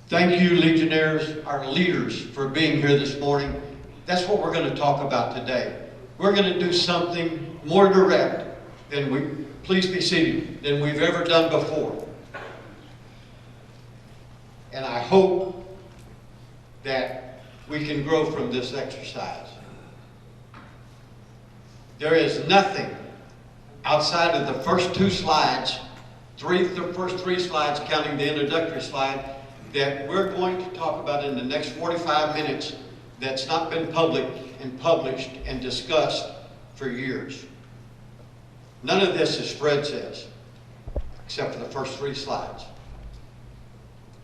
Thank you, Legionnaires, our leaders, for being here this morning. That's what we're going to talk about today. We're going to do something more direct please be seated, than we've ever done before. And I hope that we can grow from this exercise. There is nothing outside of the first two slides, the first three slides counting the introductory slide, that we're going to talk about in the next 45 minutes that's not been published and discussed for years. None of this is Fred says, except for the first three slides.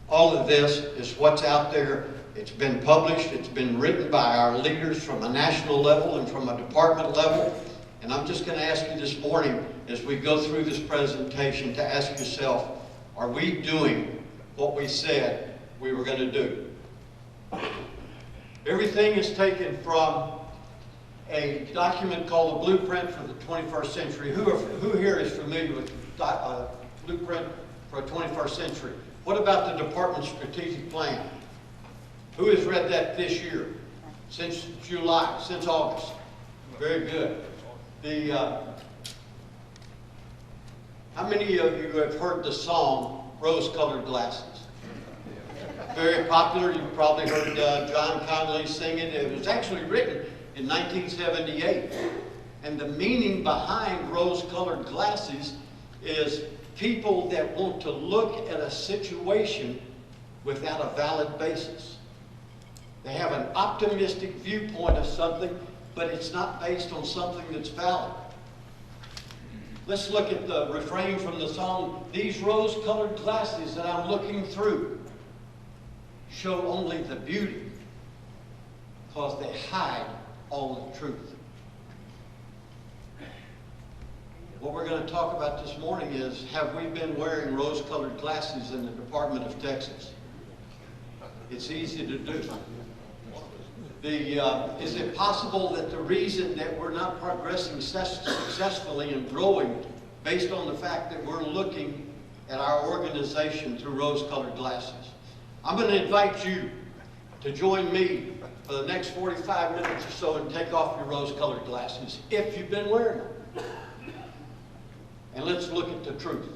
All of this is what's out there. It's been published. It's been written by our leaders from a national level and from a department level. And I'm just going to ask you this morning, as we go through this presentation, to ask yourself, are we doing what we said we were going to do? Everything is taken from a document called the Blueprint for the 21st Century. Who here is familiar with Blueprint for a 21st Century? What about the Department's Strategic Plan? Who has read that this year? Since July, since August? Very good. How many of you have heard the song, Rose-Colored Glasses? Very popular. You've probably heard John Connolly sing it. It was actually written in 1978. And the meaning behind rose-colored glasses is people that want to look at a situation without a valid basis. They have an optimistic viewpoint of something, but it's not based on something that's valid. Let's look at the refrain from the song. These rose-colored glasses that I'm looking through show only the beauty, because they hide all the truth. What we're going to talk about this morning is, have we been wearing rose-colored glasses in the Department of Texas? It's easy to do. Is it possible that the reason that we're not progressing successfully and growing based on the fact that we're looking at our organization through rose-colored glasses? I'm going to invite you to join me for the next 45 minutes or so and take off your rose-colored glasses, if you've been wearing them. And let's look at the truth.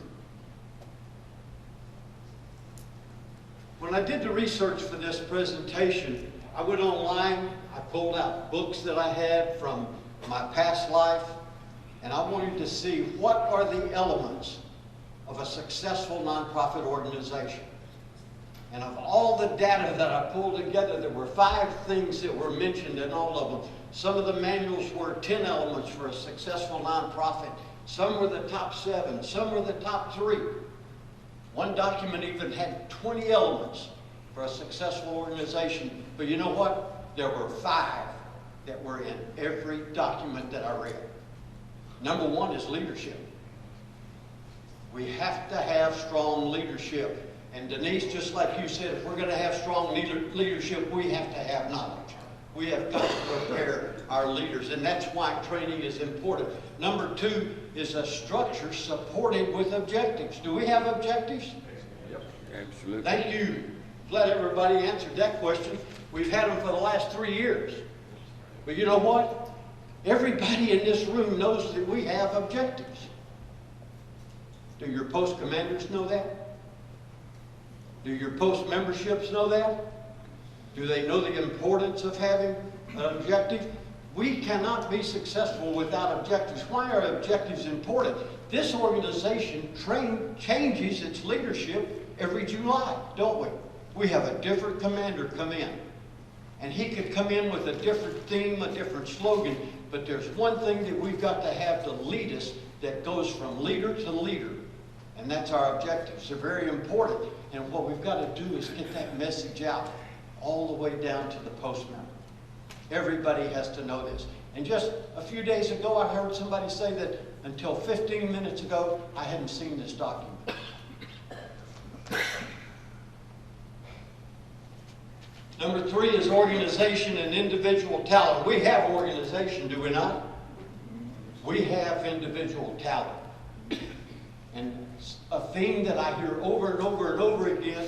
When I did the research for this presentation, I went online, I pulled out books that I had from my past life, and I wanted to see what are the elements of a successful nonprofit organization. And of all the data that I pulled together, there were 5 things that were mentioned in all of them. Some of the manuals were 10 elements for a successful nonprofit. Some were the top 7. Some were the top 3. One document even had 20 elements for a successful organization. But you know what? There were 5 that were in every document that I read. Number 1 is leadership. We have to have strong leadership. And Denise, just like you said, if we're going to have strong leadership, we have to have knowledge. We have got to prepare our leaders, and that's why training is important. Number 2 is a structure supported with objectives. Do we have objectives? Yep. Absolutely. Thank you. Glad everybody answered that question. We've had them for the last 3 years. But you know what? Everybody in this room knows that we have objectives. Do your post commanders know that? Do your post memberships know that? Do they know the importance of having an objective? We cannot be successful without objectives. Why are objectives important? This organization changes its leadership every July, don't we? We have a different commander come in. And he could come in with a different theme, a different slogan, but there's one thing that we've got to have to lead us that goes from leader to leader. And that's our objectives. They're very important. And what we've got to do is get that message out all the way down to the post member. Everybody has to know this. And just a few days ago, I heard somebody say that until 15 minutes ago, I hadn't seen this document. Number 3 is organization and individual talent. We have organization, do we not? We have individual talent. And a theme that I hear over and over and over again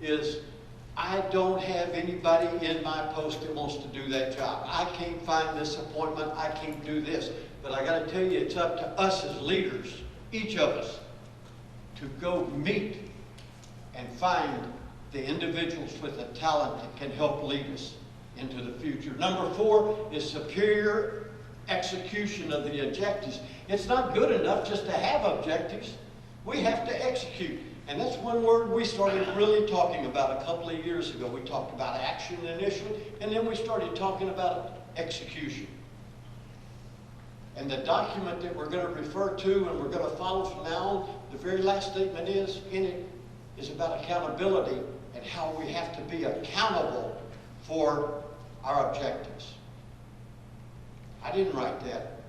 is I don't have anybody in my post that wants to do that job. I can't find this appointment, I can't do this. But I gotta tell you, it's up to us as leaders, each of us, to go meet and find the individuals with the talent that can help lead us into the future. Number 4 is superior execution of the objectives. It's not good enough just to have objectives. We have to execute. And that's one word we started really talking about a couple of years ago. We talked about action initially, and then we started talking about execution. And the document that we're going to refer to and we're going to follow from now on, the very last statement is about accountability and how we have to be accountable for our objectives. I didn't write that.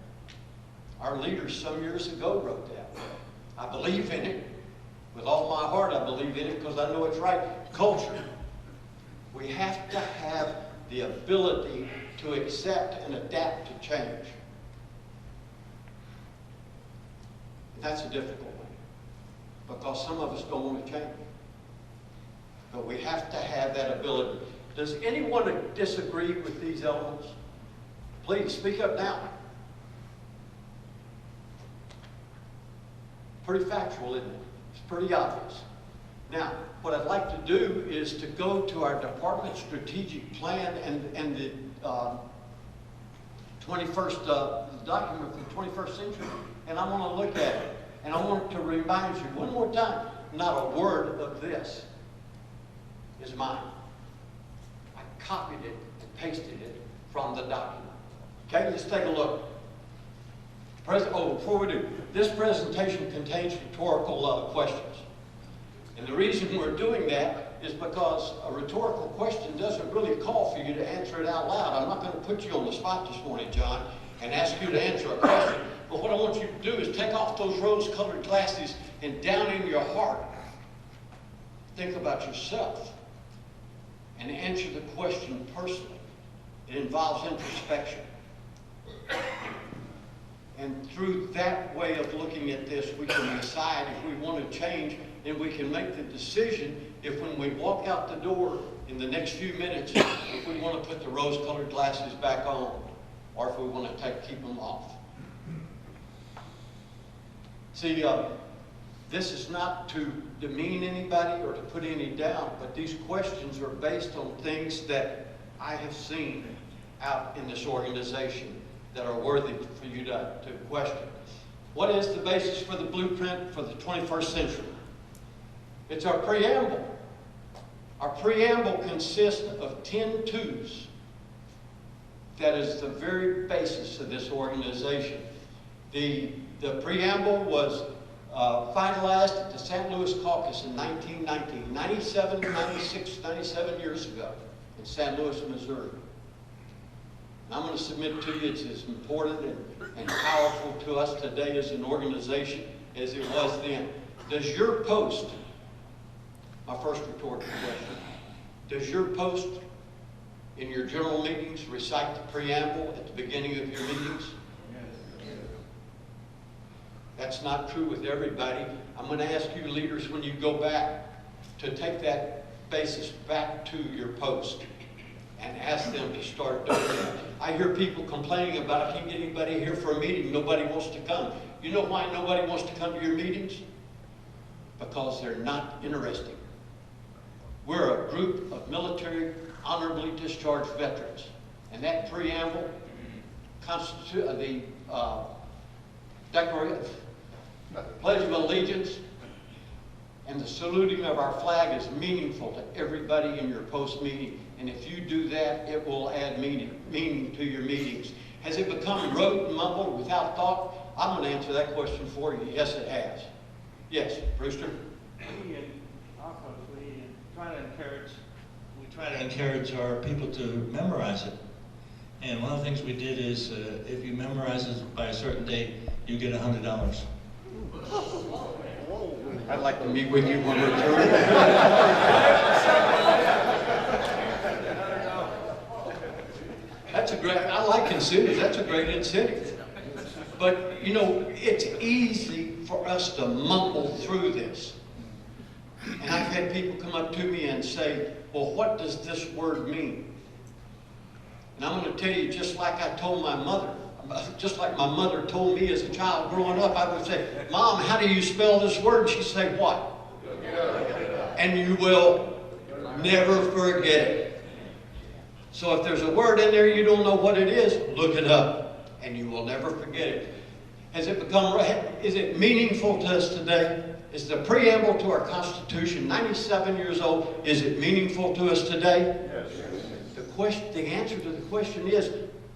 Our leaders some years ago wrote that. I believe in it. With all my heart, I believe in it because I know it's right. Culture. We have to have the ability to accept and adapt to change. And that's a difficult one because some of us don't want to change. But we have to have that ability. Does anyone disagree with these elements? Please speak up now. Pretty factual, isn't it? It's pretty obvious. Now, what I'd like to do is to go to our department strategic plan and the 21st document for the 21st century, and I want to look at it. And I want to remind you one more time, not a word of this is mine. I copied it and pasted it from the document. Okay, let's take a look. Before we do, this presentation contains rhetorical questions. And the reason we're doing that is because a rhetorical question doesn't really call for you to answer it out loud. I'm not going to put you on the spot this morning, John, and ask you to answer a question. But what I want you to do is take off those rose-colored glasses and down in your heart, think about yourself and answer the question personally. It involves introspection. And through that way of looking at this, we can decide if we want to change, and we can make the decision if when we walk out the door in the next few minutes, if we want to put the rose-colored glasses back on, or if we want to keep them off. See, this is not to demean anybody or to put any down, but these questions are based on things that I have seen out in this organization that are worthy for you to question. What is the basis for the blueprint for the 21st century? It's our preamble. Our preamble consists of 10 twos. That is the very basis of this organization. The preamble was finalized at the St. Louis Caucus in 1990, 97 years ago in St. Louis, Missouri. I'm going to submit to you it's as important and powerful to us today as an organization as it was then. Does your post, my first rhetorical question, does your post in your general meetings recite the preamble at the beginning of your meetings? That's not true with everybody. I'm going to ask you leaders when you go back to take that basis back to your post and ask them to start doing that. I hear people complaining about, I can't get anybody here for a meeting, nobody wants to come. You know why nobody wants to come to your meetings? Because they're not interested. We're a group of military honorably discharged veterans. And that preamble, the Declaration, Pledge of Allegiance, and the saluting of our flag is meaningful to everybody in your post meeting. And if you do that, it will add meaning to your meetings. Has it become rote and mumbled without thought? I'm going to answer that question for you. Yes, it has. Yes, Brewster? We in our post, we try to encourage our people to memorize it. And one of the things we did is, if you memorize it by a certain date, you get $100. I'd like to meet with you when we're through. That's a great, I like incentives, that's a great incentive. But, you know, it's easy for us to mumble through this. And I've had people come up to me and say, well, what does this word mean? And I'm going to tell you, just like I told my mother, just like my mother told me as a child growing up, I would say, Mom, how do you spell this word? And she'd say, what? And you will never forget it. So if there's a word in there you don't know what it is, look it up, and you will never forget it. Has it become, is it meaningful to us today? Is the preamble to our Constitution 97 years old? Is it meaningful to us today? Yes. The answer to the question is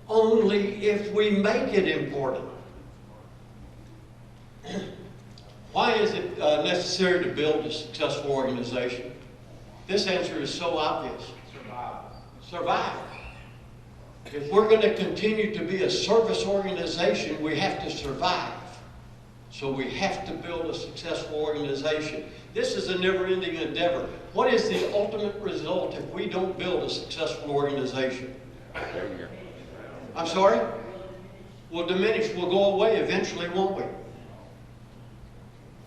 only if we make it important. Why is it necessary to build a successful organization? This answer is so obvious. Survive. If we're going to continue to be a service organization, we have to survive. So we have to build a successful organization. This is a never-ending endeavor. What is the ultimate result if we don't build a successful organization? I'm sorry? We'll diminish, we'll go away eventually, won't we?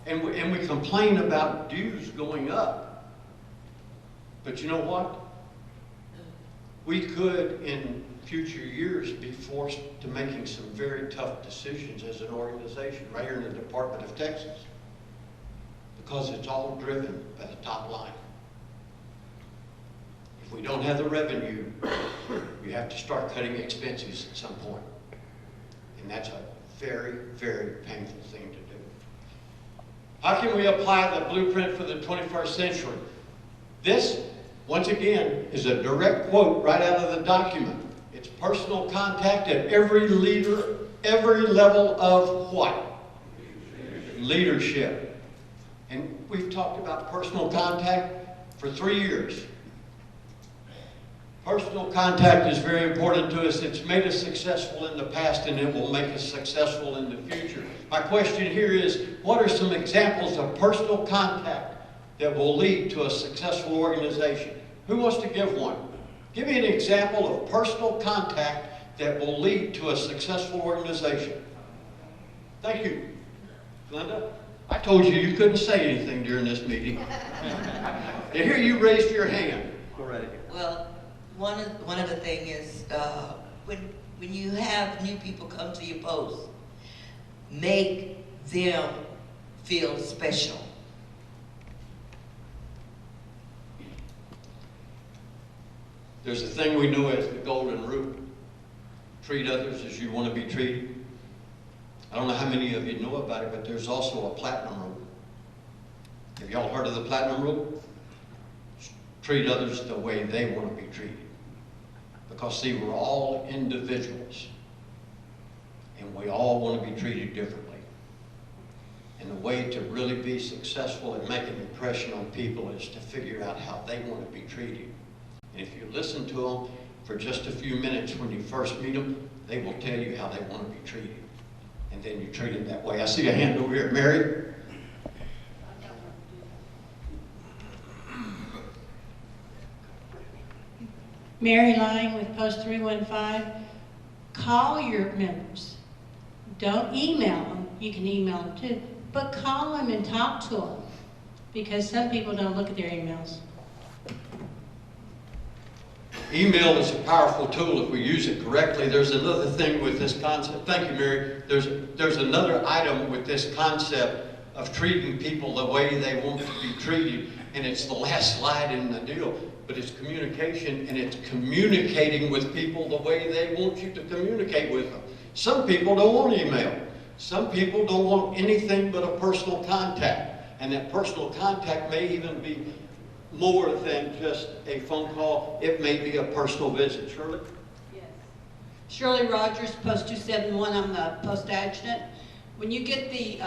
And we complain about dues going up. But you know what? We could, in future years, be forced to making some very tough decisions as an organization right here in the Department of Texas, because it's all driven by the top line. If we don't have the revenue, you have to start cutting expenses at some point. And that's a very, very painful thing to do. How can we apply the blueprint for the 21st century? This, once again, is a direct quote right out of the document. It's personal contact at every leader, every level of what? Leadership. And we've talked about personal contact for 3 years. Personal contact is very important to us. It's made us successful in the past, and it will make us successful in the future. My question here is, what are some examples of personal contact that will lead to a successful organization? Who wants to give one? Give me an example of personal contact that will lead to a successful organization. Thank you. Glenda, I told you you couldn't say anything during this meeting. And here you raised your hand. Go right ahead. Well, one of the things is when you have new people come to your post, make them feel special. There's a thing we know as the golden rule. Treat others as you want to be treated. I don't know how many of you know about it, but there's also a platinum rule. Have y'all heard of the platinum rule? Treat others the way they want to be treated. Because see, we're all individuals. And we all want to be treated differently. And the way to really be successful and make an impression on people is to figure out how they want to be treated. And if you listen to them for just a few minutes when you first meet them, they will tell you how they want to be treated. And then you treat them that way. I see a hand over here. Mary? Mary Lying with Post 315. Call your members. Don't email them. You can email them too. But call them and talk to them. Because some people don't look at their emails. Email is a powerful tool if we use it correctly. There's another thing with this concept. Thank you, Mary. There's another item with this concept of treating people the way they want to be treated. And it's the last slide in the deal. But it's communication, and it's communicating with people the way they want you to communicate with them. Some people don't want email. Some people don't want anything but a personal contact. And that personal contact may even be more than just a phone call. It may be a personal visit. Shirley? Yes. Shirley Rogers, Post 271. I'm the post adjutant. When you get the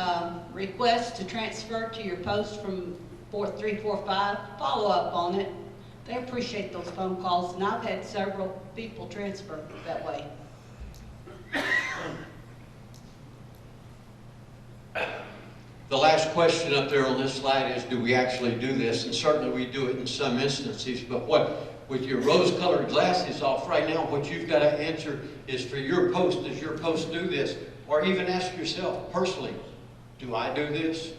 request to transfer to your post from 4345, follow up on it. They appreciate those phone calls, and I've had several people transfer that way. The last question up there on this slide is, do we actually do this? And certainly we do it in some instances, but with your rose-colored glasses off right now, what you've got to answer is for your post, does your post do this? Or even ask yourself personally, do I do this?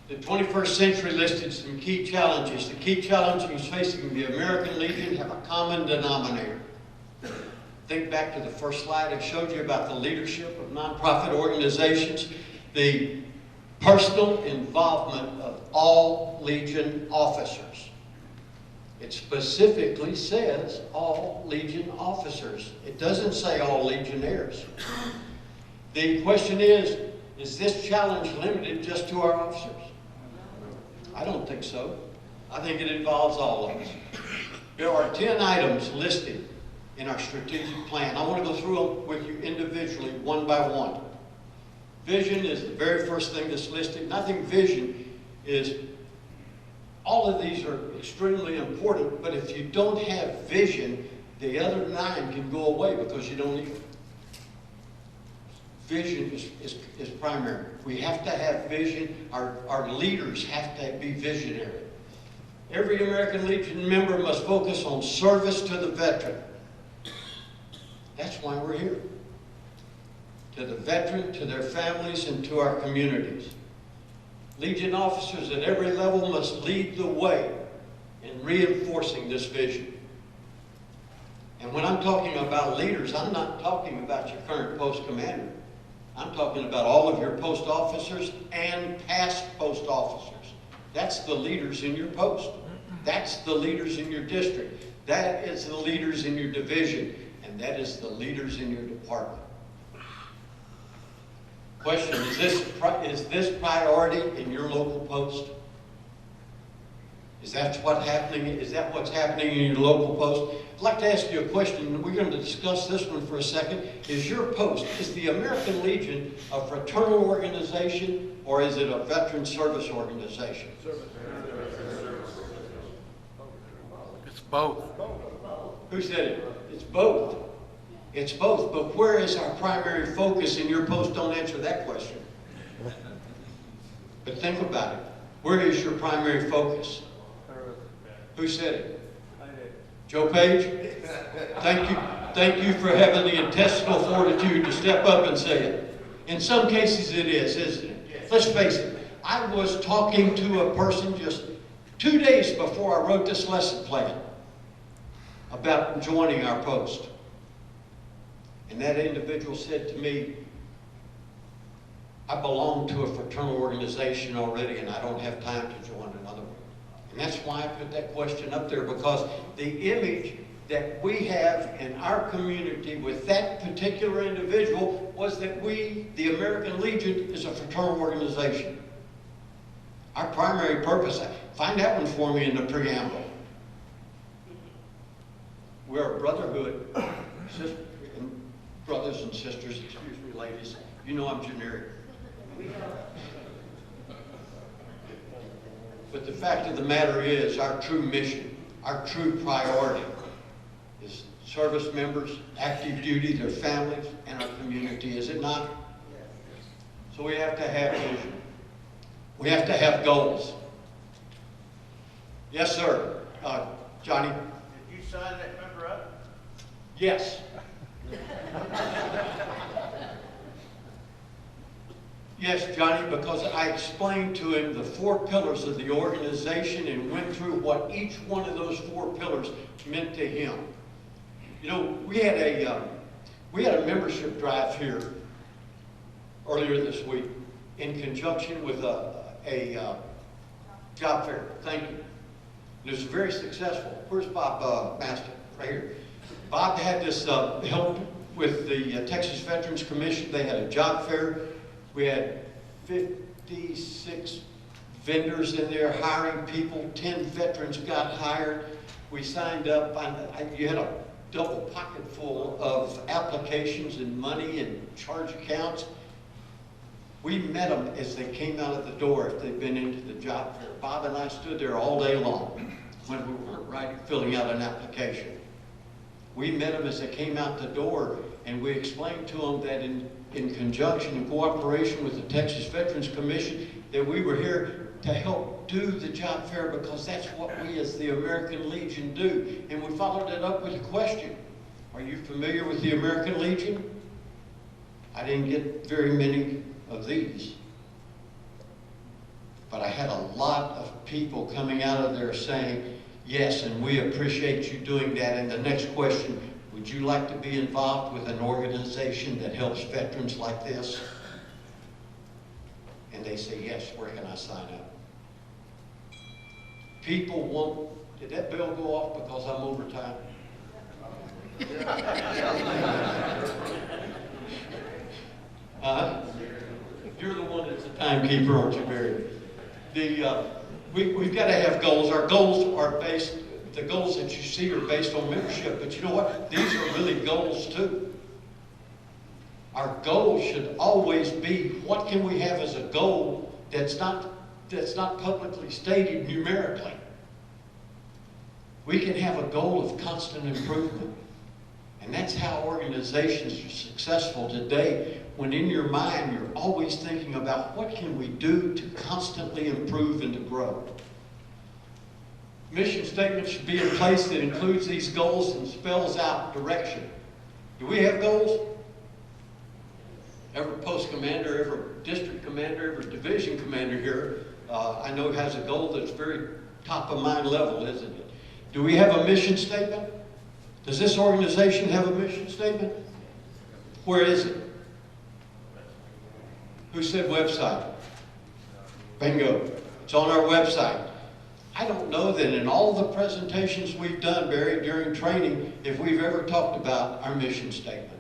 The 21st century listed some key challenges. The key challenges facing the American Legion have a common denominator. Think back to the first slide I showed you about the leadership of nonprofit organizations, the personal involvement of all Legion officers. It specifically says all Legion officers. It doesn't say all Legionnaires. The question is this challenge limited just to our officers? I don't think so. I think it involves all of us. There are 10 items listed in our strategic plan. I want to go through them with you individually, one by one. Vision is the very first thing that's listed. And I think vision is, all of these are extremely important, but if you don't have vision, the other 9 can go away because you don't need it. Vision is primary. We have to have vision. Our leaders have to be visionary. Every American Legion member must focus on service to the veteran. That's why we're here. To the veteran, to their families, and to our communities. Legion officers at every level must lead the way in reinforcing this vision. And when I'm talking about leaders, I'm not talking about your current post commander. I'm talking about all of your post officers and past post officers. That's the leaders in your post. That's the leaders in your district. That is the leaders in your division. And that is the leaders in your department. Question, is this priority in your local post? Is that what's happening in your local post? I'd like to ask you a question. We're going to discuss this one for a second. Is your post, is the American Legion a fraternal organization or is it a veteran service organization? It's both. Who said it? It's both. It's both. But where is our primary focus in your post? Don't answer that question. But think about it. Where is your primary focus? Who said it? Joe Page? Thank you for having the intestinal fortitude to step up and say it. In some cases it is, isn't it? Let's face it. I was talking to a person just 2 days before I wrote this lesson plan about joining our post. And that individual said to me, I belong to a fraternal organization already and I don't have time to join another one. And that's why I put that question up there, because the image that we have in our community with that particular individual was that we, the American Legion, is a fraternal organization. Our primary purpose, find that one for me in the preamble. We're a brotherhood, brothers and sisters, excuse me ladies, you know I'm generic. But the fact of the matter is, our true mission, our true priority is service members, active duty, their families, and our community, is it not? So we have to have vision. We have to have goals. Yes, sir. Johnny? Did you sign that member up? Yes. Yes, Johnny, because I explained to him the 4 pillars of the organization and went through what each one of those 4 pillars meant to him. You know, we had a membership drive here earlier this week in conjunction with a job fair. Thank you. It was very successful. Where's Bob Master? Right here. Bob had this help with the Texas Veterans Commission. They had a job fair. We had 56 vendors in there hiring people. 10 veterans got hired. We signed up. You had a double pocket full of applications and money and charge accounts. We met them as they came out of the door if they'd been into the job fair. Bob and I stood there all day long when we weren't filling out an application. We met them as they came out the door, and we explained to them that in conjunction and cooperation with the Texas Veterans Commission, that we were here to help do the job fair because that's what we as the American Legion do. And we followed it up with a question. Are you familiar with the American Legion? I didn't get very many of these. but I had a lot of people coming out of there saying, yes, and we appreciate you doing that. And the next question, would you like to be involved with an organization that helps veterans like this? And they say, yes, where can I sign up? People won't, did that bell go off because I'm over time? You're the one that's the timekeeper, aren't you, Barry? We've got to have goals. Our goals are based, the goals that you see are based on membership, but you know what? These are really goals too. Our goal should always be, what can we have as a goal that's not publicly stated numerically? We can have a goal of constant improvement. And that's how organizations are successful today, when in your mind you're always thinking about what can we do to constantly improve and to grow. Mission statement should be in place that includes these goals and spells out direction. Do we have goals? Every post commander, every district commander, every division commander here, I know has a goal that's very top of mind level, isn't it? Do we have a mission statement? Does this organization have a mission statement? Where is it? Who said website? Bingo. It's on our website. I don't know that in all the presentations we've done, Barry, during training, if we've ever talked about our mission statement.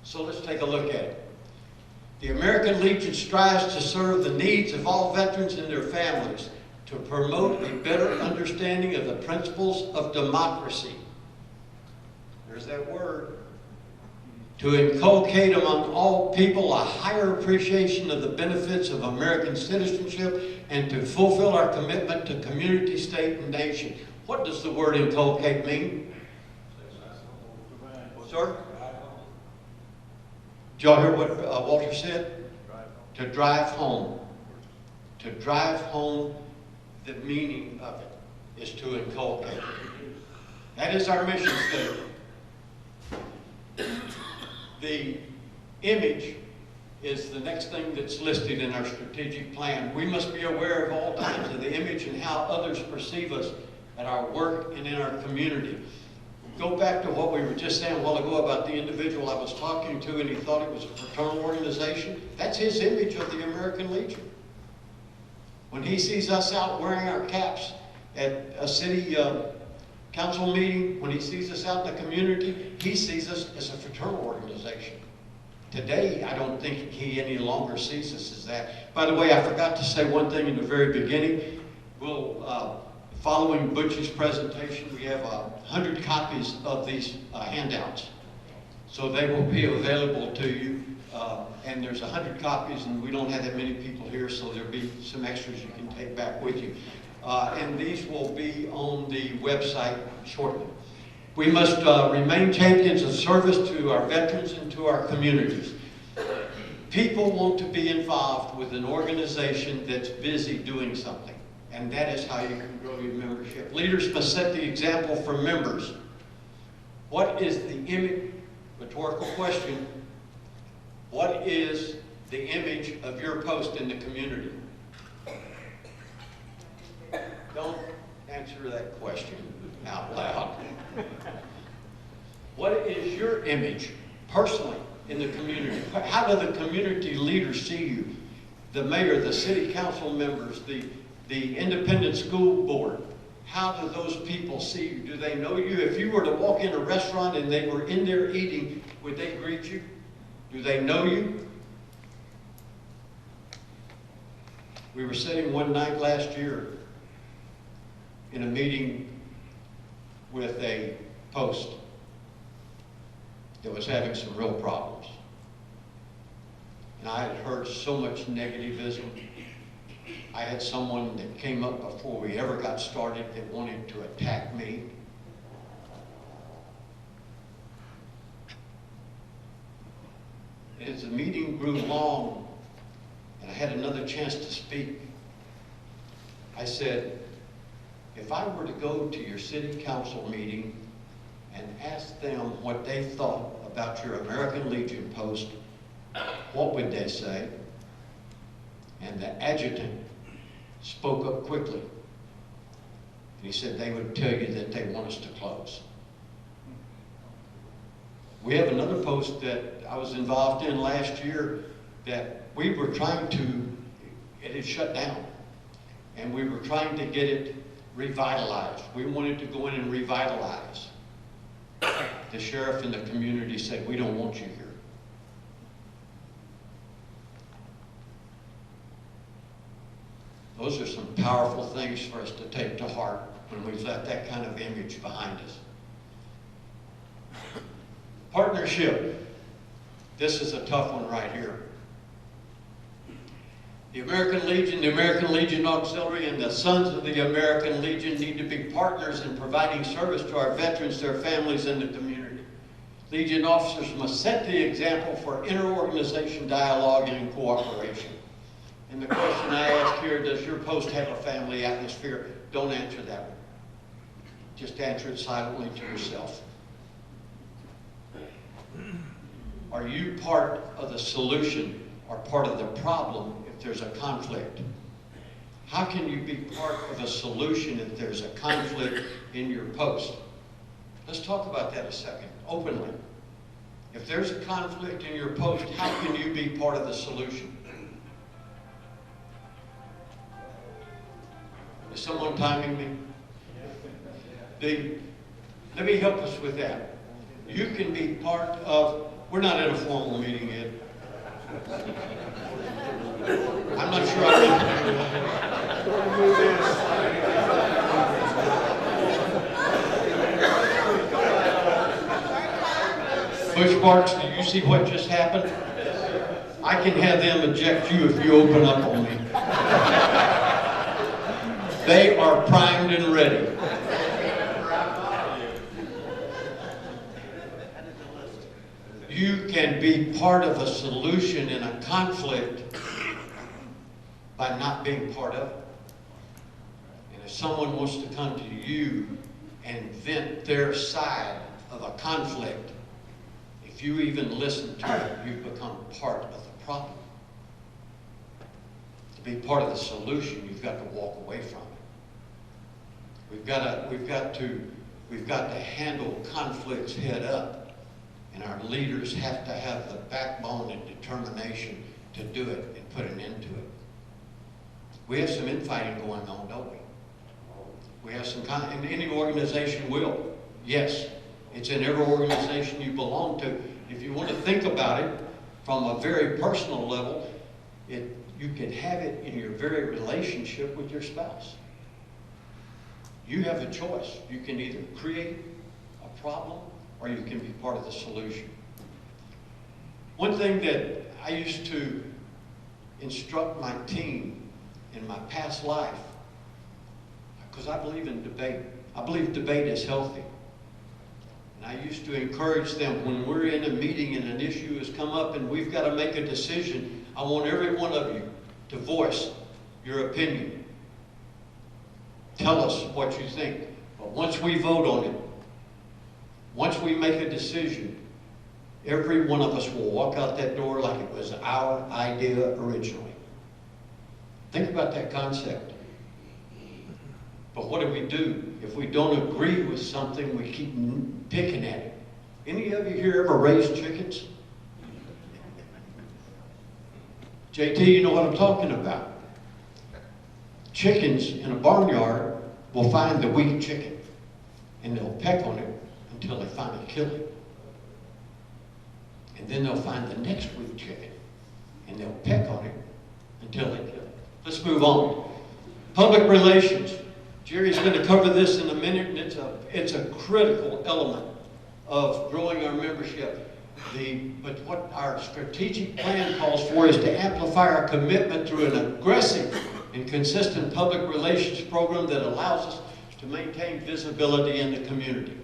So let's take a look at it. The American Legion strives to serve the needs of all veterans and their families, to promote a better understanding of the principles of democracy. There's that word. To inculcate among all people a higher appreciation of the benefits of American citizenship, and to fulfill our commitment to community, state, and nation. What does the word inculcate mean? Sir? Did y'all hear what Walter said? To drive home. To drive home the meaning of it is to inculcate. That is our mission statement. The image is the next thing that's listed in our strategic plan. We must be aware of all times of the image and how others perceive us at our work and in our community. Go back to what we were just saying a while ago about the individual I was talking to, and he thought it was a fraternal organization. That's his image of the American Legion. When he sees us out wearing our caps at a city council meeting, when he sees us out in the community, he sees us as a fraternal organization. Today, I don't think he any longer sees us as that. By the way, I forgot to say one thing in the very beginning. Following Butch's presentation, we have 100 copies of these handouts. So they will be available to you. And there's 100 copies, and we don't have that many people here, so there'll be some extras you can take back with you. And these will be on the website shortly. We must remain champions of service to our veterans and to our communities. People want to be involved with an organization that's busy doing something, and that is how you can grow your membership. Leaders must set the example for members. What is the image? Rhetorical question. What is the image of your post in the community? Don't answer that question out loud. What is your image personally in the community? How do the community leaders see you? The mayor, the city council members, the independent school board. How do those people see you? Do they know you? If you were to walk in a restaurant and they were in there eating, would they greet you? Do they know you? We were sitting one night last year in a meeting with a post that was having some real problems. And I had heard so much negativism. I had someone that came up before we ever got started that wanted to attack me. As the meeting grew long and I had another chance to speak, I said, if I were to go to your city council meeting and ask them what they thought about your American Legion post, what would they say? And the adjutant spoke up quickly. And he said they would tell you that they want us to close. We have another post that I was involved in last year that we were trying to, it had shut down. And we were trying to get it revitalized. We wanted to go in and revitalize. The sheriff and the community said, we don't want you here. Those are some powerful things for us to take to heart when we've left that kind of image behind us. Partnership. This is a tough one right here. The American Legion Auxiliary, and the Sons of the American Legion need to be partners in providing service to our veterans, their families, and the community. Legion officers must set the example for inter-organization dialogue and cooperation. And the question I ask here, does your post have a family atmosphere? Don't answer that one. Just answer it silently to yourself. Are you part of the solution or part of the problem if there's a conflict? How can you be part of a solution if there's a conflict in your post? Let's talk about that a second, openly. If there's a conflict in your post, how can you be part of the solution? Is someone timing me? Let me help us with that. You can be part of, we're not in a formal meeting yet. I'm not sure I can. Bush Barks, do you see what just happened? I can have them eject you if you open up on me. They are primed and ready. You can be part of a solution in a conflict by not being part of it. And if someone wants to come to you and vent their side of a conflict, if you even listen to it, you've become part of the problem. To be part of the solution, you've got to walk away from it. We've got to handle conflicts head up. And our leaders have to have the backbone and determination to do it and put an end to it. We have some infighting going on, don't we? We have some and any organization will. Yes, it's in every organization you belong to. If you want to think about it from a very personal level, you can have it in your very relationship with your spouse. You have a choice. You can either create a problem or you can be part of the solution. One thing that I used to instruct my team in my past life, because I believe in debate. I believe debate is healthy. And I used to encourage them when we're in a meeting and an issue has come up and we've got to make a decision, I want every one of you to voice your opinion. Tell us what you think. But once we vote on it, once we make a decision, every one of us will walk out that door like it was our idea originally. Think about that concept. But what do? If we don't agree with something, we keep picking at it. Any of you here ever raised chickens? JT, you know what I'm talking about. Chickens in a barnyard will find the weak chicken, and they'll peck on it until they finally kill it. And then they'll find the next weak chicken, and they'll peck on it until they kill it. Let's move on. Public relations. Jerry's going to cover this in a minute, and it's a critical element of growing our membership. But what our strategic plan calls for is to amplify our commitment through an aggressive and consistent public relations program that allows us to maintain visibility in the community.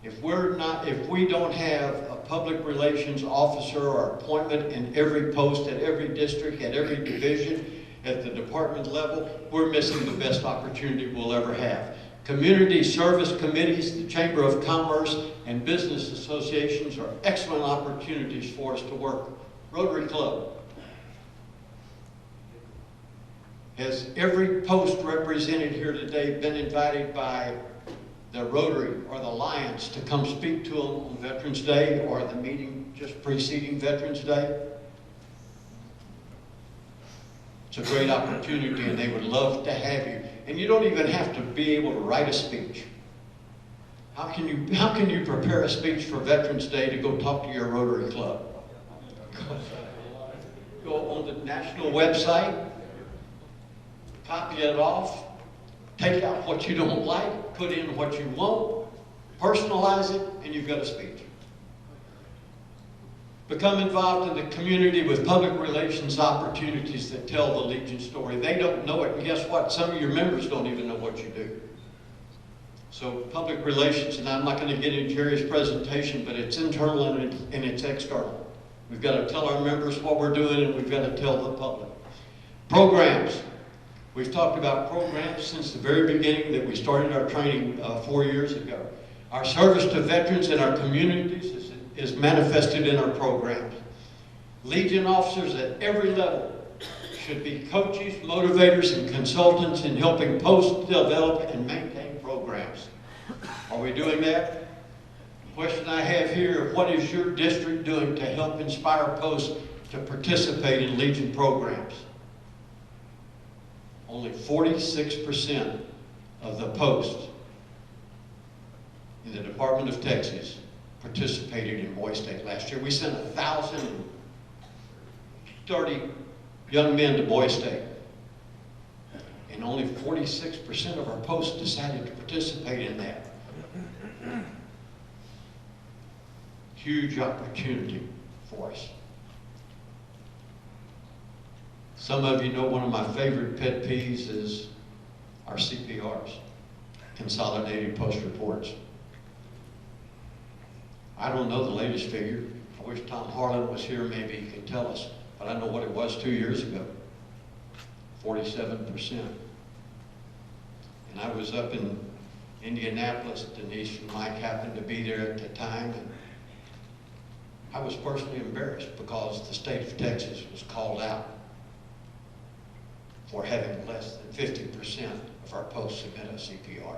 If we don't have a public relations officer or appointment in every post, at every district, at every division, at the department level, we're missing the best opportunity we'll ever have. Community service committees, the Chamber of Commerce, and business associations are excellent opportunities for us to work. Rotary Club. Has every post represented here today been invited by the Rotary or the Lions to come speak to them on Veterans Day or the meeting just preceding Veterans Day? It's a great opportunity and they would love to have you. And you don't even have to be able to write a speech. How can you prepare a speech for Veterans Day to go talk to your Rotary Club? Go on the national website, copy it off, take out what you don't like, put in what you want, personalize it, and you've got a speech. Become involved in the community with public relations opportunities that tell the Legion story. They don't know it, and guess what? Some of your members don't even know what you do. So public relations, and I'm not going to get into Jerry's presentation, but it's internal and it's external. We've got to tell our members what we're doing, and we've got to tell the public. Programs. We've talked about programs since the very beginning that we started our training 4 years ago. Our service to veterans in our communities is manifested in our programs. Legion officers at every level should be coaches, motivators, and consultants in helping post, develop, and maintain programs. Are we doing that? The question I have here, what is your district doing to help inspire posts to participate in Legion programs? Only 46% of the posts in the Department of Texas participated in Boy State last year. We sent 1,030 young men to Boy State. And only 46% of our posts decided to participate in that. Huge opportunity for us. Some of you know one of my favorite pet peeves is our CPRs, Consolidated Post Reports. I don't know the latest figure. I wish Tom Harlan was here, maybe he could tell us. But I know what it was 2 years ago, 47%. And I was up in Indianapolis, Denise and Mike happened to be there at the time, and I was personally embarrassed because the state of Texas was called out for having less than 50% of our posts submit a CPR.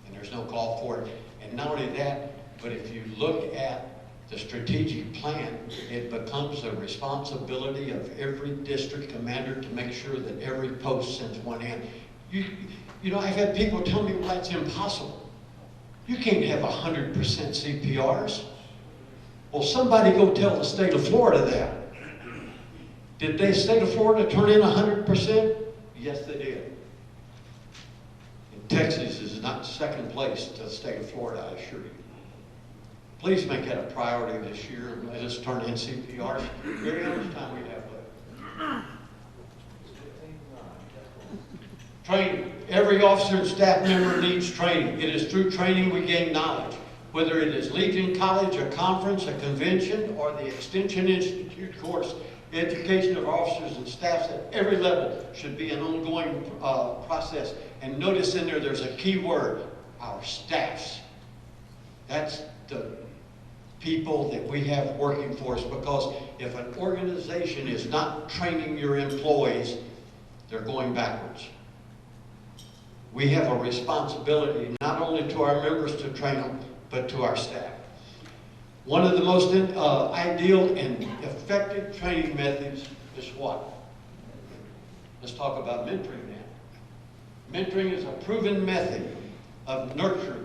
And there's no call for it. And not only that, but if you look at the strategic plan, it becomes a responsibility of every district commander to make sure that every post sends one in. You know, I've had people tell me, well, that's impossible. You can't have 100% CPRs. Well, somebody go tell the state of Florida that. Did the state of Florida turn in 100%? Yes, they did. And Texas is not second place to the state of Florida, I assure you. Please make that a priority this year and let us turn in CPRs. Very honest time we have left. Training. Every officer and staff member needs training. It is through training we gain knowledge. Whether it is Legion College, a conference, a convention, or the Extension Institute course, the education of officers and staffs at every level should be an ongoing process. And notice in there, there's a key word, our staffs. That's the people that we have working for us, because if an organization is not training your employees, they're going backwards. We have a responsibility not only to our members to train them, but to our staff. One of the most ideal and effective training methods is what? Let's talk about mentoring now. Mentoring is a proven method of nurturing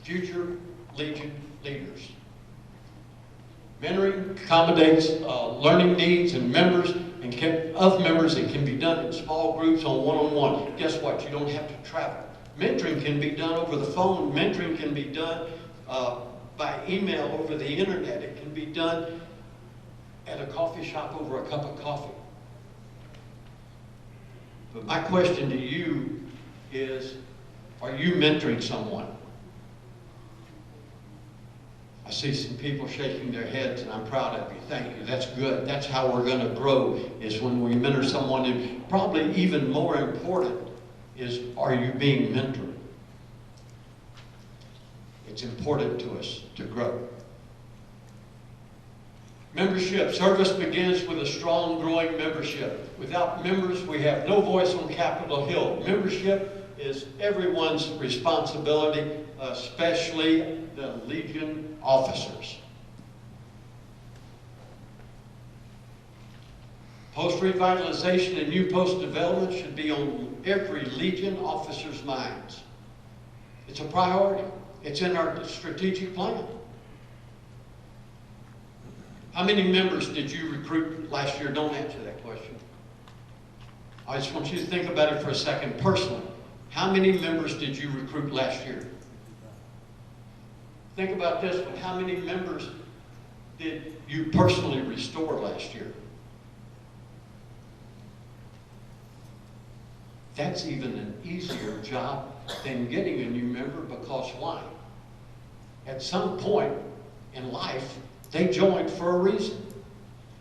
future Legion leaders. Mentoring accommodates learning needs and members and it can be done in small groups on one-on-one. Guess what? You don't have to travel. Mentoring can be done over the phone. Mentoring can be done by email over the internet. It can be done at a coffee shop over a cup of coffee. But my question to you is, are you mentoring someone? I see some people shaking their heads, and I'm proud of you. Thank you. That's good. That's how we're going to grow, is when we mentor someone. And probably even more important is, are you being mentored? It's important to us to grow. Membership. Service begins with a strong, growing membership. Without members, we have no voice on Capitol Hill. Membership is everyone's responsibility, especially the Legion officers. Post-revitalization and new post-development should be on every Legion officer's minds. It's a priority. It's in our strategic plan. How many members did you recruit last year? Don't answer that question. I just want you to think about it for a second personally. How many members did you recruit last year? Think about this one. How many members did you personally restore last year? That's even an easier job than getting a new member, because why? At some point in life, they joined for a reason.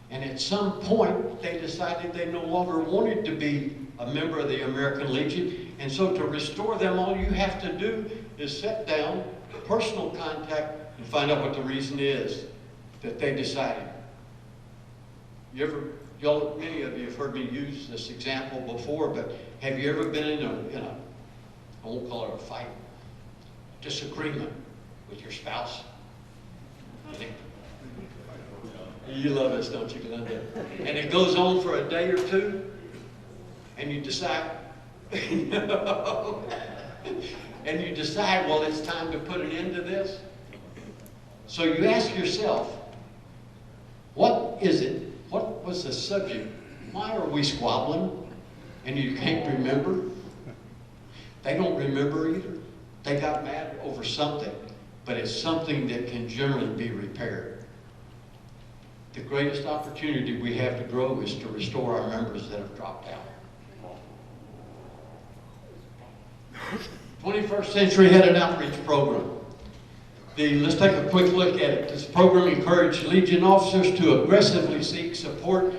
And at some point, they decided they no longer wanted to be a member of the American Legion. And so to restore them, all you have to do is sit down, personal contact, and find out what the reason is that they decided. Many of you have heard me use this example before, but have you ever been in a I won't call it a fight, disagreement with your spouse? You love this, don't you, Glenda? And it goes on for a day or two, and you decide, and you decide, well, it's time to put an end to this. So you ask yourself, what is it? What was the subject? Why are we squabbling? And you can't remember? They don't remember either. They got mad over something, but it's something that can generally be repaired. The greatest opportunity we have to grow is to restore our members that have dropped out. 21st Century had an outreach program. Let's take a quick look at it. This program encouraged Legion officers to aggressively seek support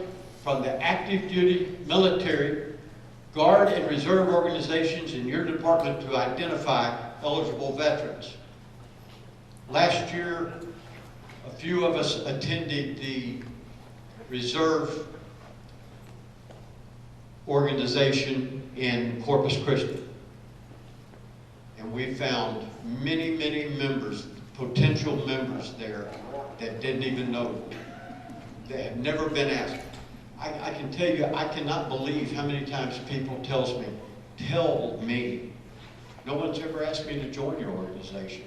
from the active duty, military, Guard, and Reserve organizations in your department to identify eligible veterans. Last year, a few of us attended the Reserve organization in Corpus Christi. And we found many, many members, potential members there, that didn't even know. They had never been asked. I can tell you, I cannot believe how many times people tell me, no one's ever asked me to join your organization.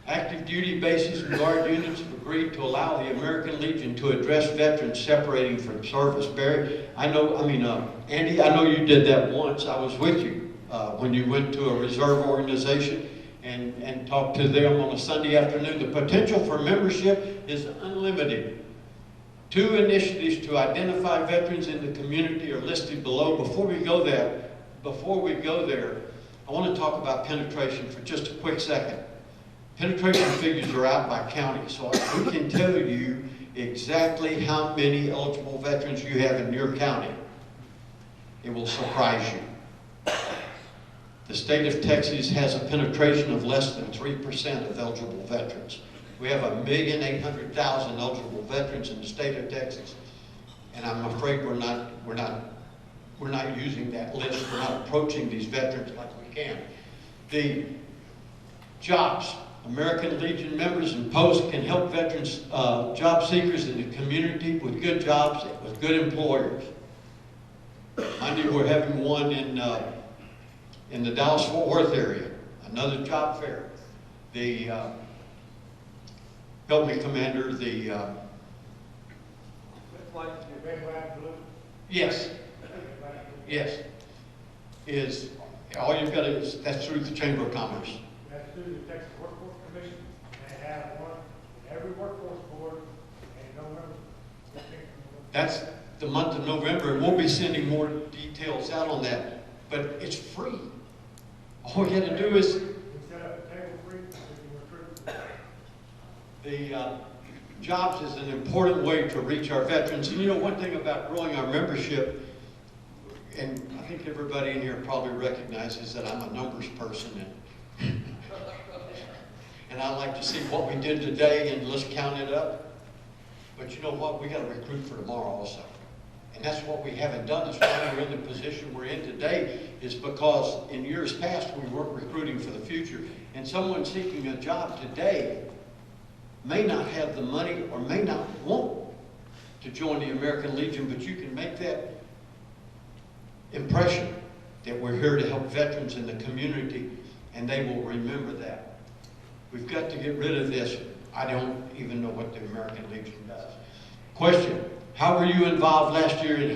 Active duty bases and Guard units have agreed to allow the American Legion to address veterans separating from service. Barry, Andy, I know you did that once. I was with you when you went to a reserve organization and talked to them on a Sunday afternoon. The potential for membership is unlimited. 2 initiatives to identify veterans in the community are listed below. Before we go there, I want to talk about penetration for just a quick second. Penetration figures are out by county, so we can tell you exactly how many eligible veterans you have in your county. It will surprise you. The state of Texas has a penetration of less than 3% of eligible veterans. We have 1,800,000 eligible veterans in the state of Texas, and I'm afraid we're not using that list. We're not approaching these veterans like we can. The jobs. American Legion members and posts can help veterans, job seekers in the community with good jobs, with good employers. Monday we're having one in the Dallas-Fort Worth area, another job fair. The help me, Commander. Yes. Yes. Is all you've got is that's through the Chamber of Commerce. That's through the Texas Workforce Commission. They have one in every workforce board in November. That's the month of November, and we'll be sending more details out on that. But it's free. All you got to do is set up a table free, we can recruit. the jobs is an important way to reach our veterans. And you know, one thing about growing our membership, and I think everybody in here probably recognizes that I'm a numbers person, and and I'd like to see what we did today, and let's count it up. But you know what? We got to recruit for tomorrow also. And that's what we haven't done. That's why we're in the position we're in today, is because in years past, we weren't recruiting for the future. And someone seeking a job today may not have the money or may not want to join the American Legion, but you can make that impression that we're here to help veterans in the community, and they will remember that. We've got to get rid of this. I don't even know what the American Legion does. Question: how were you involved last year in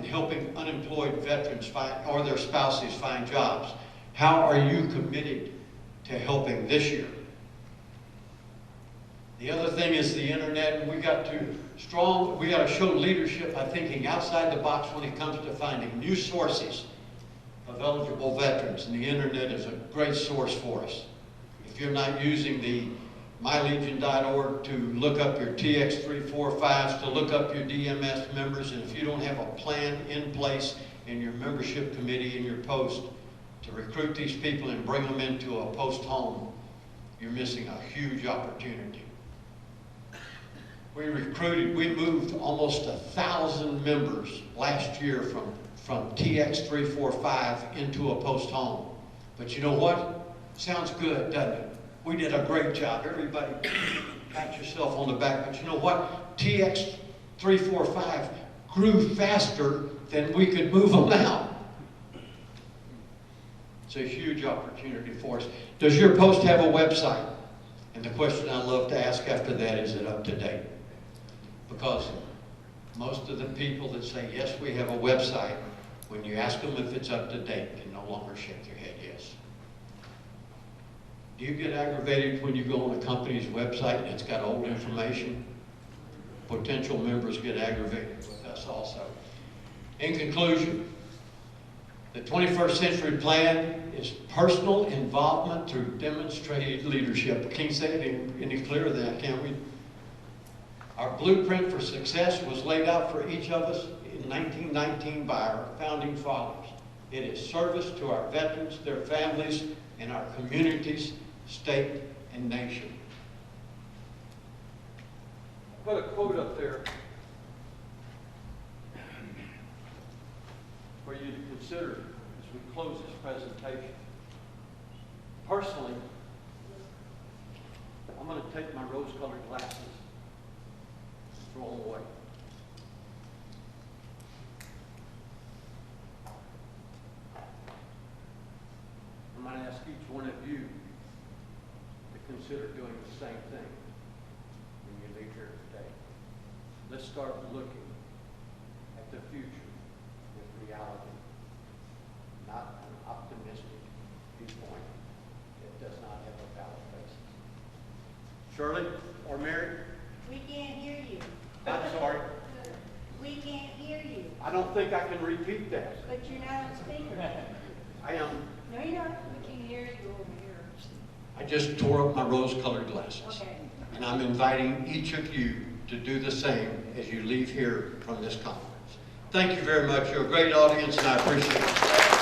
helping unemployed veterans find, or their spouses find jobs? How are you committed to helping this year? The other thing is the internet, and we got to show leadership by thinking outside the box when it comes to finding new sources of eligible veterans, and the internet is a great source for us. If you're not using the mylegion.org to look up your TX345s, to look up your DMS members, and if you don't have a plan in place in your membership committee in your post to recruit these people and bring them into a post home, you're missing a huge opportunity. We moved almost 1,000 members last year from TX345 into a post home. But you know what? Sounds good, doesn't it? We did a great job. Everybody pat yourself on the back. But you know what? TX345 grew faster than we could move them out. It's a huge opportunity for us. Does your post have a website? And the question I love to ask after that, is it up to date? Because most of the people that say, yes, we have a website, when you ask them if it's up to date, they no longer shake their head yes. Do you get aggravated when you go on a company's website and it's got old information? Potential members get aggravated with us also. In conclusion, the 21st Century Plan is personal involvement through demonstrated leadership. Can't say it any clearer than that, can we? Our blueprint for success was laid out for each of us in 1919 by our founding fathers. It is service to our veterans, their families, and our communities, state, and nation. I put a quote up there for you to consider as we close this presentation. Personally, I'm going to take my rose-colored glasses and throw them away. I'm going to ask each one of you to consider doing the same thing when you leave here today. Let's start looking at the future with reality, not an optimistic viewpoint that does not have a valid basis. Shirley or Mary? We can't hear you. I'm sorry. We can't hear you, I don't think I can repeat that. but you're not on speaker. I am. No, you're not. We can hear you over here. I just tore up my rose-colored glasses. Okay. And I'm inviting each of you to do the same as you leave here from this conference. Thank you very much. You're a great audience, and I appreciate it.